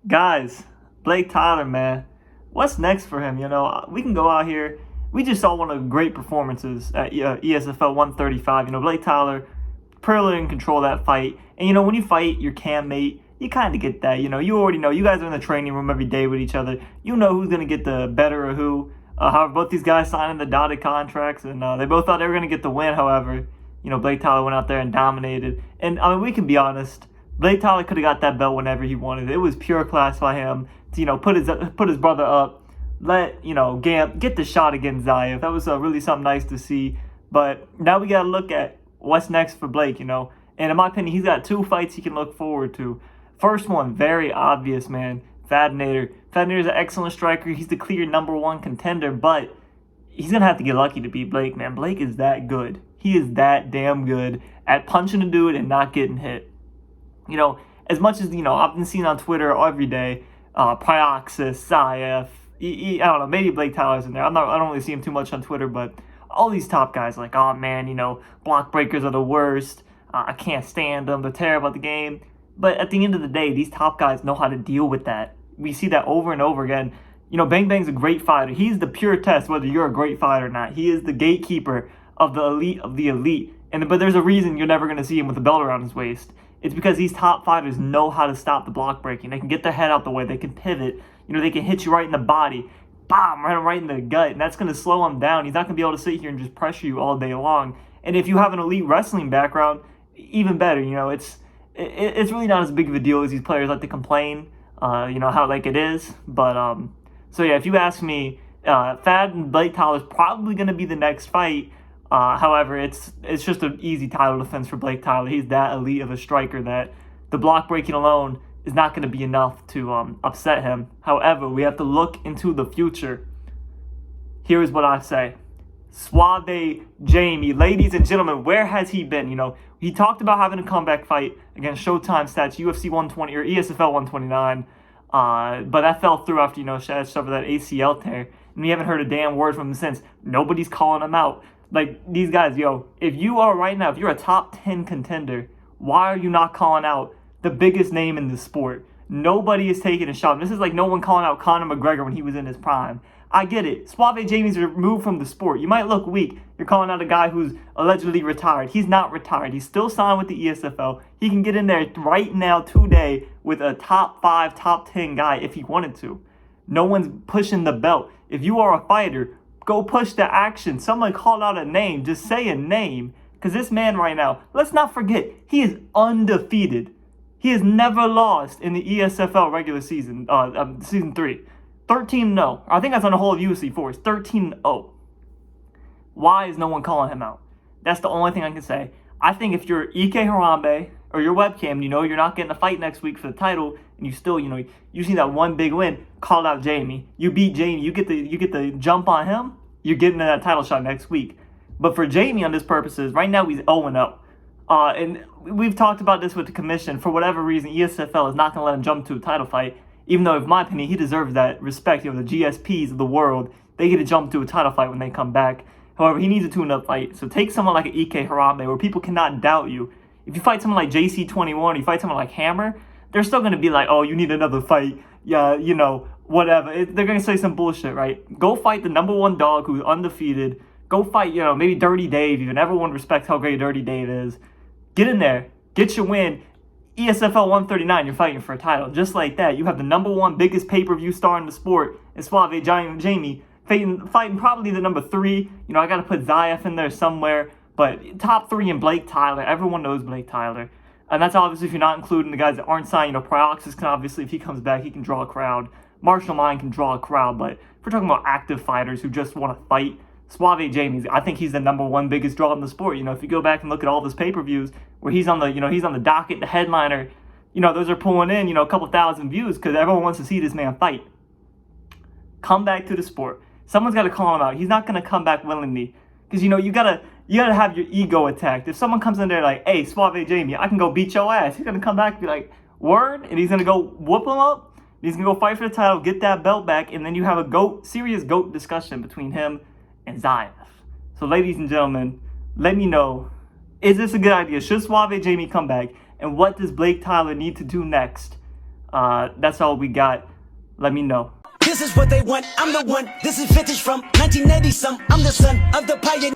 Guys, Blake Tyler, man, what's next for him? We can go out here. We just saw one of the great performances at ESFL 135. Blake Tyler, pretty in control of that fight. And, when you fight your cam mate, you kind of get that. You already know. You guys are in the training room every day with each other. You know who's going to get the better of who. However, both these guys signed the dotted contracts, and they both thought they were going to get the win. However, Blake Tyler went out there and dominated. And, I mean, we can be honest. Blake Tyler could have got that belt whenever he wanted. It was pure class by him to, put his brother up, let, Gamp get the shot against Zayev. That was really something nice to see. But now we got to look at what's next for Blake, And in my opinion, he's got 2 fights he can look forward to. First one, very obvious, man. Thad Nader. Thad Nader's an excellent striker. He's the clear #1 contender, but he's going to have to get lucky to beat Blake, man. Blake is that good. He is that damn good at punching a dude and not getting hit. As much as, I've been seeing on Twitter every day, Prioxis, Zayev, I don't know, maybe Blake Tyler's in there. I don't really see him too much on Twitter, but all these top guys like, oh man, block breakers are the worst. I can't stand them. They're terrible at the game. But at the end of the day, these top guys know how to deal with that. We see that over and over again. Bang Bang's a great fighter. He's the pure test whether you're a great fighter or not. He is the gatekeeper of the elite of the elite. But there's a reason you're never going to see him with a belt around his waist. It's because these top fighters know how to stop the block breaking. They can get their head out the way. They can pivot. They can hit you right in the body. Bam! Right in the gut. And that's going to slow him down. He's not going to be able to sit here and just pressure you all day long. And if you have an elite wrestling background, even better. It's really not as big of a deal as these players like to complain. How like it is. But, so yeah, if you ask me, Thad and Blake Tyler is probably going to be the next fight. However, it's just an easy title defense for Blake Tyler. He's that elite of a striker that the block breaking alone is not going to be enough to upset him. However, we have to look into the future. Here is what I say. Suave Jamie, ladies and gentlemen, where has he been? He talked about having a comeback fight against Showtime Stats, UFC 120 or ESFL 129, but that fell through after Shad suffered that ACL tear, and we haven't heard a damn word from him since. Nobody's calling him out. Like, these guys, if you are right now, if you're a top 10 contender, why are you not calling out the biggest name in the sport? Nobody is taking a shot. This is like no one calling out Conor McGregor when he was in his prime. I get it. Suave Jamie's removed from the sport. You might look weak. You're calling out a guy who's allegedly retired. He's not retired. He's still signed with the ESFL. He can get in there right now, today, with a top 5, top 10 guy if he wanted to. No one's pushing the belt. If you are a fighter, go push the action. Someone call out a name. Just say a name. Because this man right now, let's not forget, he is undefeated. He has never lost in the ESFL regular season, season 3. 13-0. I think that's on the whole of UFC 4. It's 13-0. Why is no one calling him out? That's the only thing I can say. I think if you're Ike Harambe or your webcam, you're not getting a fight next week for the title, and you still, you see that one big win, call out Jamie. You beat Jamie. You get the jump on him. You're getting that title shot next week. But for Jamie, on this purposes, right now he's 0-0. And we've talked about this with the commission. For whatever reason, ESFL is not going to let him jump to a title fight. Even though, in my opinion, he deserves that respect. The GSPs of the world, they get to jump to a title fight when they come back. However, he needs a tune-up fight. So take someone like an Ike Harambe where people cannot doubt you. If you fight someone like JC21 or you fight someone like Hammer, they're still going to be like, oh, you need another fight. Yeah, whatever. They're going to say some bullshit, right? Go fight the #1 dog who's undefeated. Go fight, maybe Dirty Dave. Even everyone respects how great Dirty Dave is. Get in there. Get your win. ESFL 139, you're fighting for a title. Just like that, you have the #1 biggest pay-per-view star in the sport, and Suave Jamie, fighting probably the #3. I got to put Zayev in there somewhere, but top 3 in Blake Tyler. Everyone knows Blake Tyler. And that's obviously if you're not including the guys that aren't signed. Prioxis can obviously, if he comes back, he can draw a crowd. Marshall Mine can draw a crowd, but if we're talking about active fighters who just want to fight, Suave Jamie, I think he's the #1 biggest draw in the sport. If you go back and look at all of his pay-per-views where he's on the, he's on the docket, the headliner, those are pulling in, a couple thousand views because everyone wants to see this man fight. Come back to the sport. Someone's got to call him out. He's not going to come back willingly because, you gotta have your ego attacked. If someone comes in there like, hey, Suave Jamie, I can go beat your ass. He's going to come back and be like, word? And he's going to go whoop him up. He's going to go fight for the title, get that belt back, and then you have a serious GOAT discussion between him and Zayev. So, ladies and gentlemen, let me know, is this a good idea? Should Suave Jamie come back? And what does Blake Tyler need to do next That's all we got. Let me know. This is what they want. I'm the one. This is vintage from 1980 some. I'm the son of the pioneer.